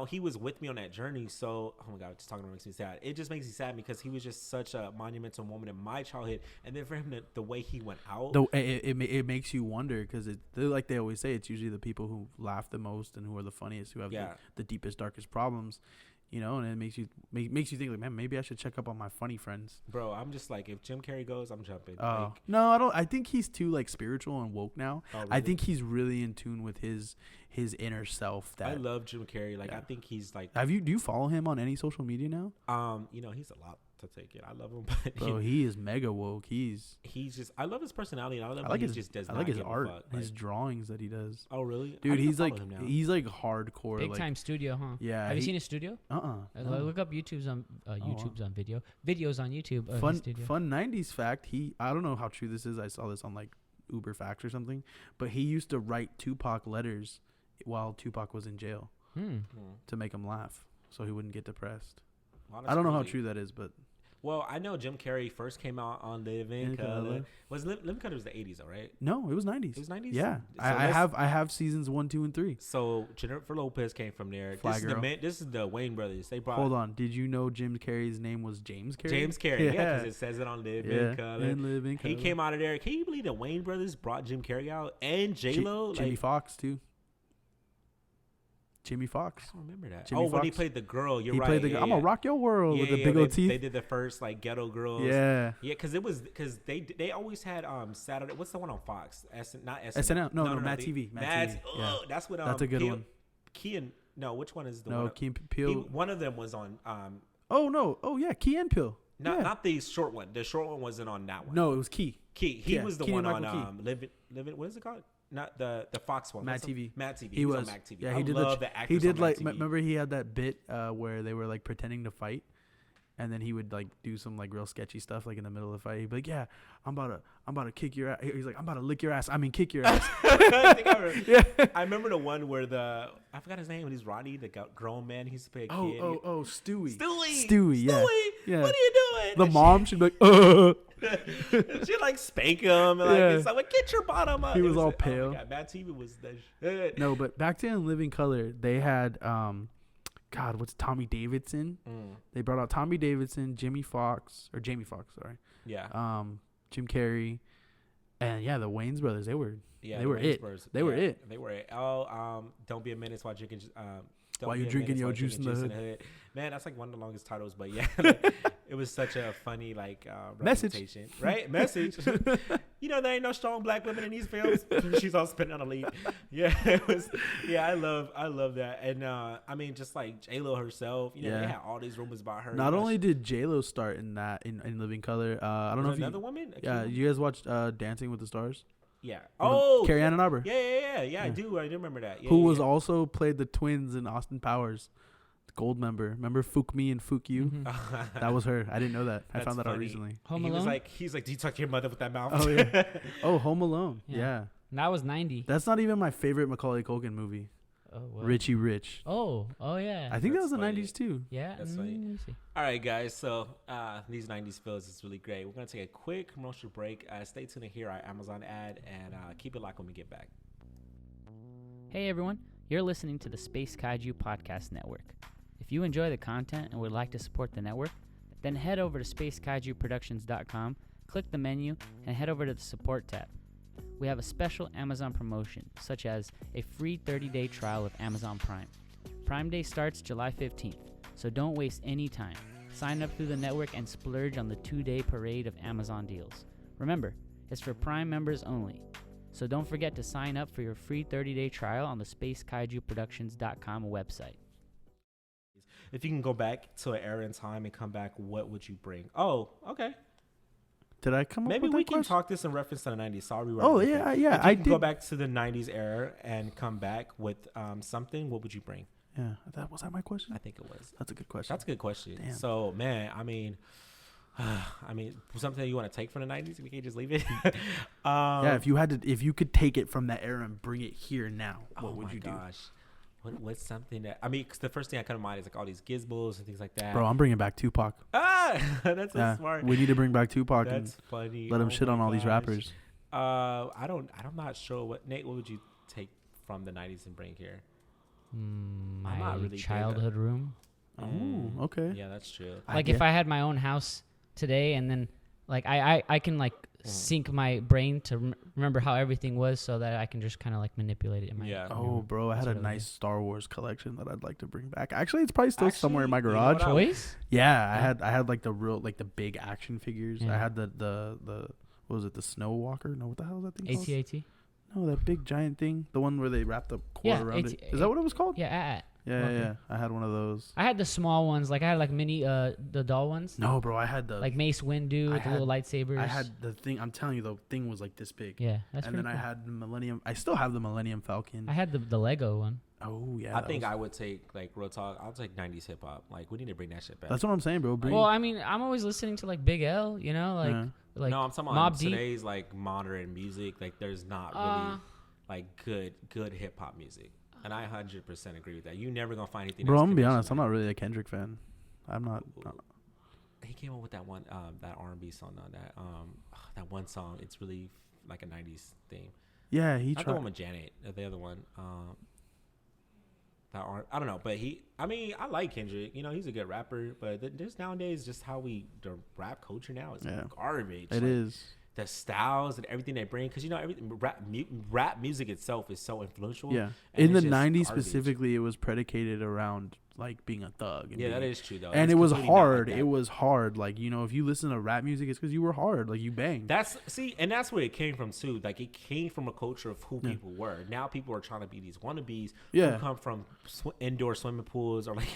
he was with me on that journey. So oh my god, just talking about it makes me sad. It just makes me sad because he was just such a monumental moment in my childhood, and then for him the way he went out. Though it makes you wonder because like they always say, it's usually the people who laugh the most and who are the funniest who have Yeah. the deepest, darkest problems. And it makes you think like, man, maybe I should check up on my funny friends. Bro, I'm just like, if Jim Carrey goes, I'm jumping. No, I don't. I think he's too like spiritual and woke now. Oh, I really? think he's really in tune with his inner self. I That love Jim Carrey. Like Yeah. I think he's like, do you follow him on any social media now? he's a lot to take it. I love him, but Bro, he is mega woke. He's he's just. I love his personality. And I love I like he his just does. I like not his give a art, fuck. his Like, drawings that he does. oh really, Dude, I he's follow like him now. he's like hardcore. Big like, time studio, huh? Yeah. Have you seen his studio? No. Look up YouTube's on videos on YouTube. Of his Fun studio. 90s fact. I don't know how true this is. I saw this on like Uber Facts or something, but he used to write Tupac letters while Tupac was in jail to make him laugh, so he wouldn't get depressed. Wow, I that's don't know how crazy. true that is, but Well, I know Jim Carrey first came out on Living In Color. Color. Was Living Color was the 80s, all right? no, it was 90s. It was 90s? Yeah, So I let's- have seasons 1, 2, and 3. So Jennifer Lopez came from there. Fly This Girl. this is the Wayne brothers. They brought Hold on, did you know Jim Carrey's name was James Carrey? James Carrey. Yeah, because it says it on Living Yeah, Color. in Living He Color. came out of there. Can you believe the Wayne brothers brought Jim Carrey out and J Lo? Jimmy Like, Fox too. Jimmy Fox. I don't remember that. Jimmy when he Fox. played the girl, you're He right. played the. yeah, I'm yeah. gonna rock your world with the big they, old teeth. They did the first like ghetto girls. Yeah. Yeah, because they always had Saturday. What's the one on Fox? Not SNL. No, Mad they- TV. Mad Mads- TV. Yeah. That's what. That's a good one. Which one is the No, one? Key and Peele. One of them was on. Oh no. Oh yeah, Key and Peele. Yeah. Not the short one. The short one wasn't on that one. No, it was Key. He Yeah, was the Keegan one on Michael Key. Living. What is it called? Not the Fox one. Mad What's the- TV. Mad TV. He was on Mad TV. Yeah, I he did. love The, the he actors did on like. Mad TV. Remember he had that bit where they were like pretending to fight, and then he would like do some like real sketchy stuff like in the middle of the fight. He'd be like, "Yeah, I'm about to kick your ass." He's like, "I'm about to lick your ass. I mean, kick your ass." I think I remember. Yeah. I remember the one where I forgot his name. He's Ronnie, the grown man. He used to play a kid. Oh, Stewie. Stewie. Yeah. Stewie, Yeah. what are you doing? The And mom should be like, she like spank him and like Yeah. it's like get your bottom up. He It was all oh my pale. God, Mad TV was the shit. No, but back to In Living Color, they had God, what's Tommy Davidson? They brought out Tommy Davidson, Jamie Foxx, sorry. Yeah. Jim Carrey, and yeah, the Wayans brothers. They were Yeah, they the were Wayans it. brothers. They were Yeah, it. They were it. Oh, don't be a menace while drinking. While you're drinking your juice in the hood. Man, that's like one of the longest titles, but yeah, it was such a funny like Message. representation, right? Message. There ain't no strong black women in these films. She's all spinning on a lead. Yeah, it was. Yeah, I love that, and I mean, just like J Lo herself. They Yeah. had all these rumors about her. Not only did J Lo start in that in Living Color, I don't know if another you. woman. Yeah, you guys watched Dancing with the Stars? Yeah. With Oh, Carrie Ann Arbor. Yeah. I do remember that. Yeah, Who yeah, was yeah. also played the twins in Austin Powers. Gold member. Remember Fook Me and Fook You? Mhm. That was her. I didn't know that. I That's found that out funny. recently. Home He was Alone. he's like, do you talk to your mother with that mouth? Oh, yeah. Oh, Home Alone. Yeah. Yeah. That was 90. That's not even my favorite Macaulay Culkin movie. Oh, what? Richie Rich. Oh yeah. I think that That's was the funny. 90s too. Yeah. That's funny. Let me see. All right, guys. So these 90s feels is really great. We're going to take a quick commercial break. Stay tuned to hear our Amazon ad and keep it locked when we get back. Hey everyone, you're listening to the Space Kaiju Podcast Network. If you enjoy the content and would like to support the network, then head over to spacekaijuproductions.com, click the menu, and head over to the support tab. We have a special Amazon promotion, such as a free 30-day trial of Amazon Prime. Prime Day starts July 15th, so don't waste any time. Sign up through the network and splurge on the 2-day parade of Amazon deals. Remember, it's for Prime members only. So don't forget to sign up for your free 30-day trial on the spacekaijuproductions.com website. If you can go back to an era in time and come back, what would you bring? Oh, okay. Did I come Maybe up with we that can question? talk this in reference to the 90s. Sorry, Oh, yeah, yeah. If you I can go did. back to the 90s era and come back with something, what would you bring? Yeah. Was that my question? I think it was. That's a good question. That's a good question. Damn. So, man, I mean, something you want to take from the 90s, we can't just leave it. Yeah, if you could take it from that era and bring it here now, what would you do? What's something that, I mean, 'cause the first thing I come to mind is like all these gizmos and things like that. Bro, I'm bringing back Tupac. That's so Yeah, smart. we need to bring back Tupac That's and funny. let him Oh shit my on all these gosh. rappers. I'm not sure what Nate. What would you take from the 90s and bring here? I'm My not really good at- childhood room. Oh, okay. Yeah, that's true. Like if I had my own house today and then like I can like sync my brain to remember how everything was so that I can just kind of like manipulate it in my Yeah. Oh, bro, I had That's a what I would nice Star Wars collection that I'd like to bring back. Actually, it's probably still somewhere in my Actually, you know garage. what toys. Yeah, I had like the big action figures. Yeah. I had the what was it, the Snow Walker? No, what the hell is that thing called? AT-AT. No, that big giant thing, the one where they wrapped the cord Yeah, around AT- it. Is that what it was called? Yeah, Yeah, okay. yeah. I had one of those. I had the small ones. Like I had like mini the doll ones. No, bro, I had the Like Mace Windu I with the little lightsabers. I had the thing. I'm telling you, the thing was like this big. Yeah, that's And pretty then I cool. had the Millennium. I still have the Millennium Falcon. I had the Lego one. Oh yeah. I that think was- I would take, like, real talk. I'll take 90s hip hop. Like, we need to bring that shit back. That's what I'm saying, bro. Bring, Well, I mean, I'm always listening to like Big L, you know, like Yeah. like no, I'm talking about Mobb Deep. today's like modern music. Like, there's not really like good hip hop music, and I 100% agree with that. You never gonna find anything. bro, that's I'm gonna be conventional. honest. I'm not really a Kendrick fan. I'm not. He came up with that one, that R&B song on that one song. It's really like a 90s theme. Yeah, he Not the one tried. with Janet. The other one. I don't know, but I like Kendrick. You know, he's a good rapper, but this nowadays, just how the rap culture now is Yeah. garbage. It Like, is. the styles and everything they bring, because you know everything rap music itself is so influential. Yeah. and In the it's just 90s garbage. specifically, it was predicated around like being a thug. And Yeah, that being- is true though. And It's it was completely not like hard. that. It was hard. Like, you know, if you listen to rap music, it's because you were hard. Like, you banged. And that's where it came from too. Like, it came from a culture of who people were. Now people are trying to be these wannabes Yeah. who come from indoor swimming pools, or like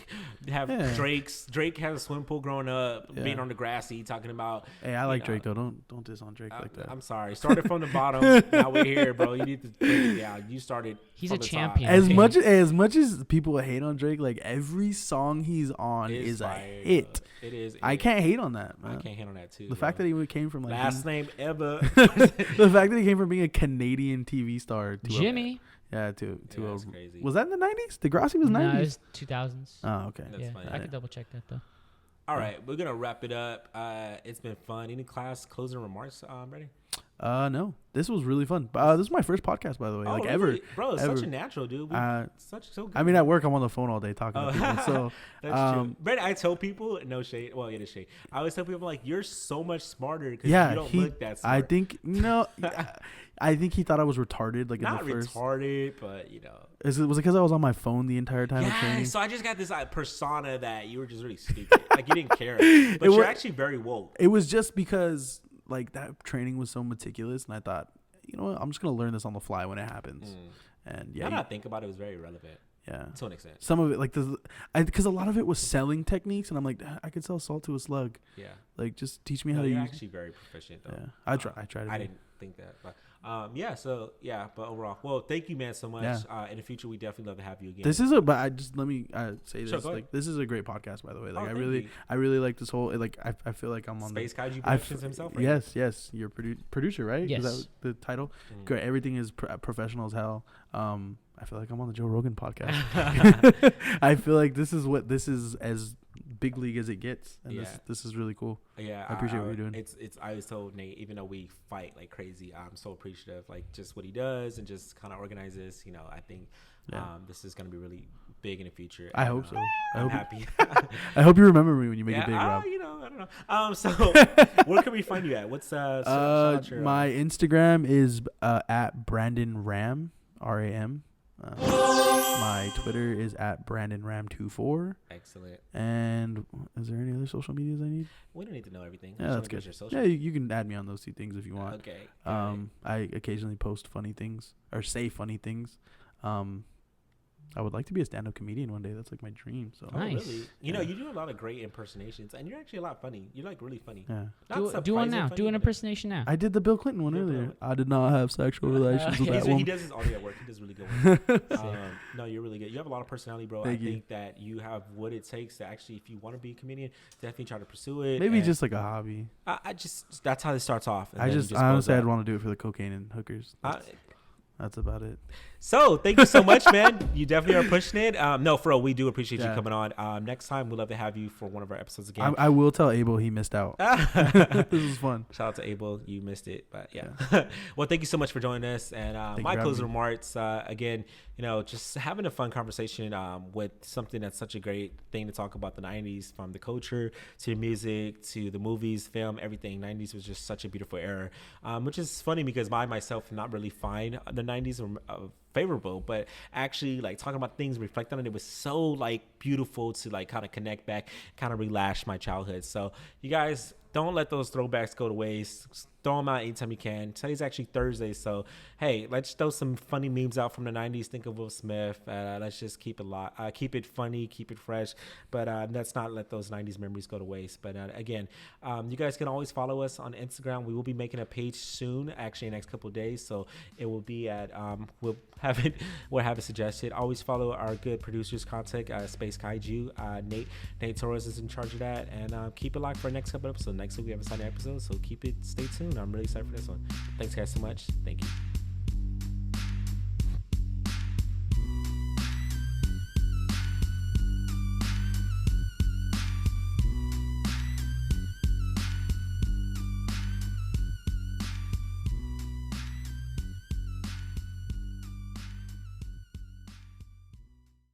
have Yeah. Drake has a swimming pool growing up, Yeah. being on the grassy, talking about. Hey, I you like know, Drake though. Don't diss on Drake like that. I'm sorry. Started from the bottom. Now we're here, bro. You need to break it down. You started. He's from a the top. champion. As Okay. much as people hate on Drake, like every song he's on It is a fire, hit. It is. I can't hate on that, I man. can't handle that too. The fact that he came from like last name ever. the fact that he came from being a Canadian TV star to Jimmy. to Yeah, that's crazy. was that in the 90s? Degrassi was No, 90s. it was 2000s. Oh, okay. That's yeah, funny. I could double check that though. All right, we're gonna wrap it up. It's been fun. Any class closing remarks, ready? No, this was really fun. This is my first podcast, by the way, like really? ever. Bro. It's ever. such a natural, dude. So good. I mean, at work, I'm on the phone all day talking to people. So, That's true. Brandon, I tell people, no shade. Well, yeah, the shade. I always tell people, like, you're so much smarter because yeah, you don't look that smart. I think no, I think he thought I was retarded. Like not in the first. retarded, but you know. Was it because I was on my phone the entire time of training? Yeah, so I just got this persona that you were just really stupid. Like, you didn't care. But It you're wa- actually very woke. It was just because like that training was so meticulous, and I thought, you know what, I'm just gonna learn this on the fly when it happens. And Yeah, yeah, now that I think about it, it was very relevant yeah. to an extent. Some of it, like because a lot of it was selling techniques, and I'm like, I could sell salt to a slug. Yeah. Like, just teach me No, how to you're use. actually very proficient, though. Yeah, I try to. I be. didn't think that. But, But overall, well, thank you, man, so much. Yeah. In the future, we definitely love to have you again. This is but I just let me say this. Sure, go ahead. Like, this is a great podcast, by the way. Like, Oh, thank you. I really like this whole. Like, I feel like I'm on Space Kaiju I Productions himself, right? Yes. You're producer, right? Yes. Is that the title? Mm. Great. Everything is professional as hell. I feel like I'm on the Joe Rogan podcast. I feel like this is as big league as it gets, and this is really cool. Yeah, I appreciate what you're doing. It's. I was told Nate, even though we fight like crazy, I'm so appreciative, like just what he does and just kind of organizes. You know, I think this is gonna be really big in the future. I hope so. I'm happy. I hope you remember me when you make it big, I Rob. don't know. So where can we find you at? What's shout out your, my Instagram is at Brandon Ram, RAM. My Twitter is at BrandonRam24. Excellent. And is there any other social medias I need? We don't need to know everything. Yeah, that's good. Yeah, you can add me on those two things if you want. Okay. I occasionally post funny things or say funny things. I would like to be a stand-up comedian one day. That's like my dream. So Oh, Nice. really? You know, you do a lot of great impersonations, and you're actually a lot funny. You're like really funny. yeah, Do one now. surprising Do an funny, impersonation now. I did the Bill Clinton one Bill earlier. Clinton. I did not have sexual relations with yeah. that He woman. does his audio work. He does really good work. No, you're really good. You have a lot of personality, bro. Thank I you. think that you have what it takes to actually, if you want to be a comedian, definitely try to pursue it. Maybe And just like a hobby. I just that's how it starts off. and I then it just goes honestly, up. I'd want to do it for the cocaine and hookers. That's about it. So thank you so much, man. You definitely are pushing it. No, for real, we do appreciate you Yeah. coming on. Next time, we'd love to have you for one of our episodes again. I will tell Abel he missed out. This was fun. Shout out to Abel, you missed it, but yeah. Well, thank you so much for joining us. And you my for closing having me. remarks, again, you know, just having a fun conversation with something that's such a great thing to talk about, the 90s, from the culture to the music to the movies, film, everything. 90s was just such a beautiful era, which is funny because I myself not really find the 90s favorable, but actually like talking about things, reflect on it, it was so like beautiful to like kind of connect back, kind of relash my childhood. So you guys, don't let those throwbacks go to waste. Throw them out anytime you can. Today's actually Thursday, so hey, let's throw some funny memes out from the 90s. Think of Will Smith. Let's just keep it funny, keep it fresh, but let's not let those 90s memories go to waste. But again, you guys can always follow us on Instagram. We will be making a page soon, actually in the next couple of days, so it will be at we'll have it suggested. Always follow our good producers contact, Space Kaiju. Nate Torres is in charge of that, and keep it locked for our next couple episodes. Next week we have a Sunday episode, so stay tuned. I'm really excited for this one. Thanks guys so much. Thank you.